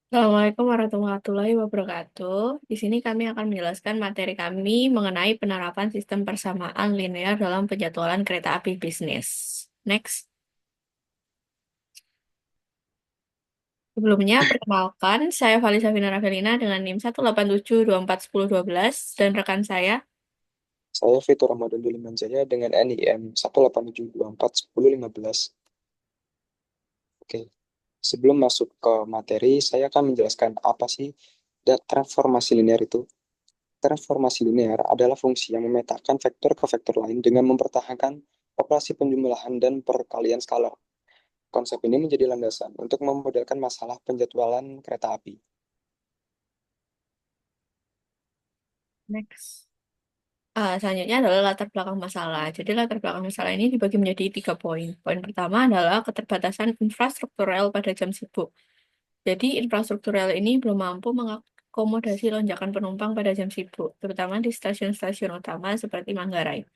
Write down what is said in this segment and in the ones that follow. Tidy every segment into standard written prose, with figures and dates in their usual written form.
Assalamualaikum warahmatullahi wabarakatuh. Di sini kami akan menjelaskan materi kami mengenai penerapan sistem persamaan linear dalam penjadwalan kereta api bisnis. Next. Sebelumnya, perkenalkan, saya Valisa Vina Ravelina dengan NIM 187241012 dan rekan saya. Saya Fitur Ramadan Duli Manjaya dengan NIM 187241015. Oke, sebelum masuk ke materi, saya akan menjelaskan apa sih transformasi linear itu. Transformasi linear adalah fungsi yang memetakan vektor ke vektor lain dengan mempertahankan operasi penjumlahan dan perkalian skalar. Konsep ini menjadi landasan untuk memodelkan masalah penjadwalan kereta api. Next. Selanjutnya adalah latar belakang masalah. Jadi latar belakang masalah ini dibagi menjadi 3 poin. Poin pertama adalah keterbatasan infrastruktural pada jam sibuk. Jadi infrastruktural ini belum mampu mengakomodasi lonjakan penumpang pada jam sibuk, terutama di stasiun-stasiun utama seperti Manggarai.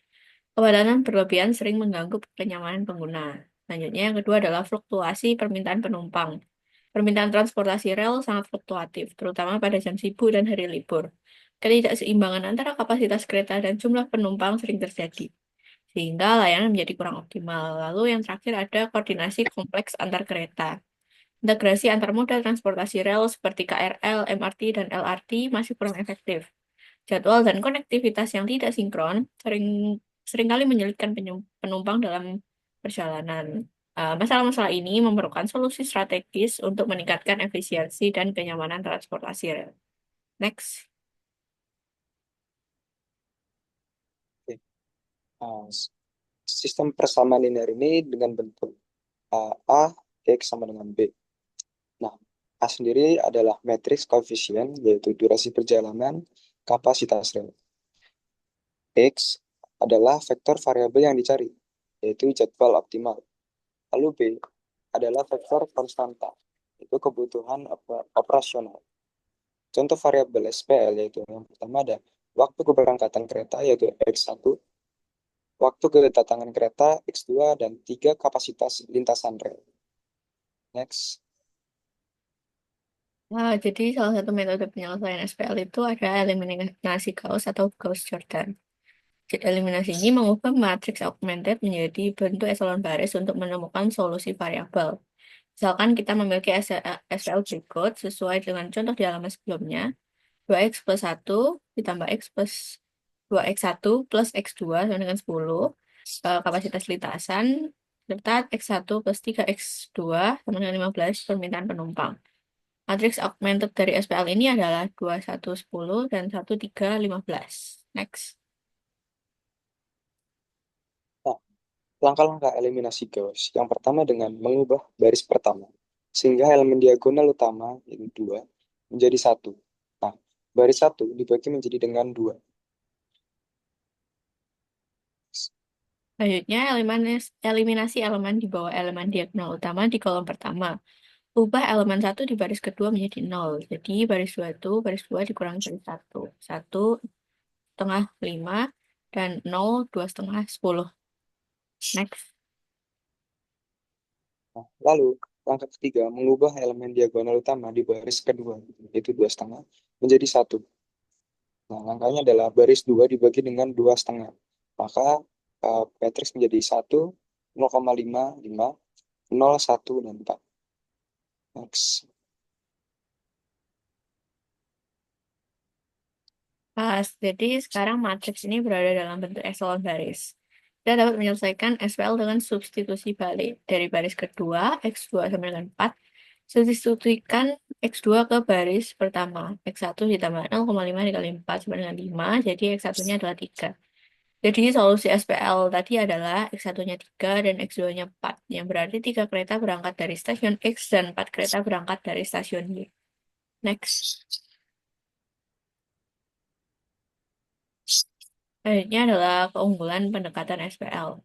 Kepadatan berlebihan sering mengganggu kenyamanan pengguna. Selanjutnya yang kedua adalah fluktuasi permintaan penumpang. Permintaan transportasi rel sangat fluktuatif, terutama pada jam sibuk dan hari libur. Ketidakseimbangan antara kapasitas kereta dan jumlah penumpang sering terjadi, sehingga layanan menjadi kurang optimal. Lalu yang terakhir ada koordinasi kompleks antar kereta. Integrasi antar moda transportasi rel seperti KRL, MRT, dan LRT masih kurang efektif. Jadwal dan konektivitas yang tidak sinkron seringkali menyulitkan penumpang dalam perjalanan. Masalah-masalah ini memerlukan solusi strategis untuk meningkatkan efisiensi dan kenyamanan transportasi rel. Next. Oke. Uh, Sistem persamaan linear ini dengan bentuk A, X sama dengan B. Nah, A sendiri adalah matriks koefisien, yaitu durasi perjalanan, kapasitas rel. X adalah vektor variabel yang dicari, yaitu jadwal optimal. Lalu B adalah vektor konstanta, itu kebutuhan operasional. Contoh variabel SPL yaitu yang pertama ada waktu keberangkatan kereta yaitu X1, waktu kedatangan kereta X2, dan 3 kapasitas lintasan rel. Next. Jadi salah satu metode penyelesaian SPL itu ada eliminasi Gauss atau Gauss-Jordan. Eliminasi ini mengubah matriks augmented menjadi bentuk eselon baris untuk menemukan solusi variabel. Misalkan kita memiliki SPL berikut sesuai dengan contoh di halaman sebelumnya. 2x+1 ditambah x plus 2x1 plus x2 sama dengan 10. Kapasitas lintasan serta x1 plus 3x2 sama dengan 15 permintaan penumpang. Matriks augmented dari SPL ini adalah 2110 dan 1315. Next. Nah, langkah-langkah eliminasi Gauss. Yang pertama dengan mengubah baris pertama, sehingga elemen diagonal utama, yaitu 2, menjadi 1. Nah, baris 1 dibagi menjadi dengan 2. Selanjutnya, eliminasi elemen di bawah elemen diagonal utama di kolom pertama. Ubah elemen satu di baris kedua menjadi 0. Jadi baris 2 itu baris 2 dikurangi dari 1. 1 setengah 5 dan 0 2 setengah 10. Next. Nah, lalu, langkah ketiga, mengubah elemen diagonal utama di baris kedua, yaitu 2,5, menjadi 1. Nah, langkahnya adalah baris 2 dibagi dengan 2,5. Maka matriks menjadi 1, 0,5, 5, 0, 1, dan 4. Next. Pas, jadi sekarang matriks ini berada dalam bentuk eselon baris. Kita dapat menyelesaikan SPL dengan substitusi balik. Dari baris kedua, X2 sama dengan 4. Substitusikan X2 ke baris pertama. X1 ditambah 0,5 dikali 4 sama dengan 5. Jadi X1-nya adalah 3. Jadi solusi SPL tadi adalah X1-nya 3 dan X2-nya 4. Yang berarti 3 kereta berangkat dari stasiun X dan 4 kereta berangkat dari stasiun Y. Next. Selanjutnya adalah keunggulan pendekatan SPL.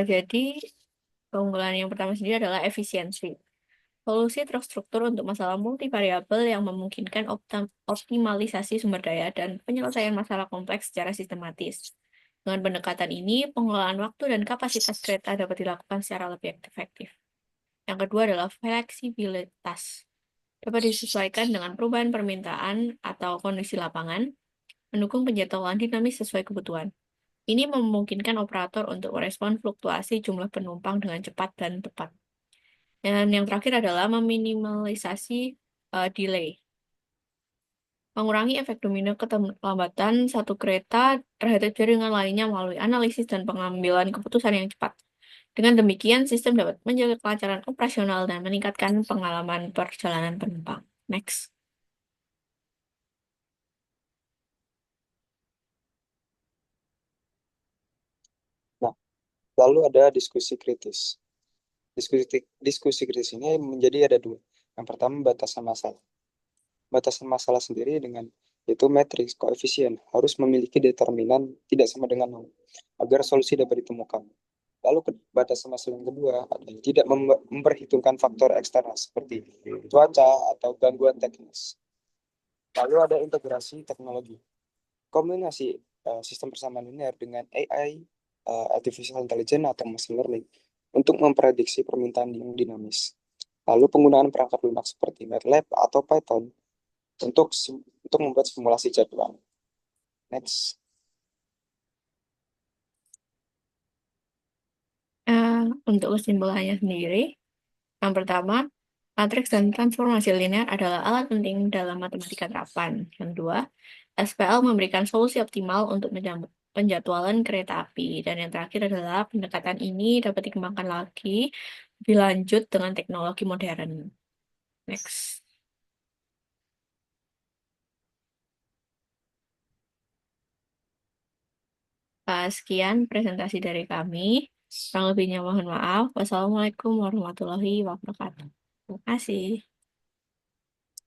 Jadi keunggulan yang pertama sendiri adalah efisiensi. Solusi terstruktur untuk masalah multivariabel yang memungkinkan optimalisasi sumber daya dan penyelesaian masalah kompleks secara sistematis. Dengan pendekatan ini, pengelolaan waktu dan kapasitas kereta dapat dilakukan secara lebih efektif. Yang kedua adalah fleksibilitas. dapat disesuaikan dengan perubahan permintaan atau kondisi lapangan, mendukung penjadwalan dinamis sesuai kebutuhan. Ini memungkinkan operator untuk merespon fluktuasi jumlah penumpang dengan cepat dan tepat. Dan yang terakhir adalah meminimalisasi delay. Mengurangi efek domino keterlambatan satu kereta terhadap jaringan lainnya melalui analisis dan pengambilan keputusan yang cepat. Dengan demikian, sistem dapat menjaga kelancaran operasional dan meningkatkan pengalaman perjalanan penumpang. Next. Nah, lalu ada diskusi kritis. Diskusi kritis ini menjadi ada dua. Yang pertama, batasan masalah. Batasan masalah sendiri dengan itu matriks koefisien harus memiliki determinan tidak sama dengan nol agar solusi dapat ditemukan. Lalu batasan masalah yang kedua adalah tidak memperhitungkan faktor eksternal seperti cuaca atau gangguan teknis. Lalu ada integrasi teknologi. Kombinasi sistem persamaan linear dengan AI, artificial intelligence atau machine learning untuk memprediksi permintaan yang dinamis. Lalu penggunaan perangkat lunak seperti MATLAB atau Python untuk membuat simulasi jadwal. Next. Untuk kesimpulannya sendiri, yang pertama, matriks dan transformasi linear adalah alat penting dalam matematika terapan. Yang kedua, SPL memberikan solusi optimal untuk penjadwalan kereta api. Dan yang terakhir adalah pendekatan ini dapat dikembangkan lagi lebih lanjut dengan teknologi modern. Next. Sekian presentasi dari kami. Kurang lebihnya mohon maaf. Wassalamualaikum warahmatullahi wabarakatuh. Terima kasih.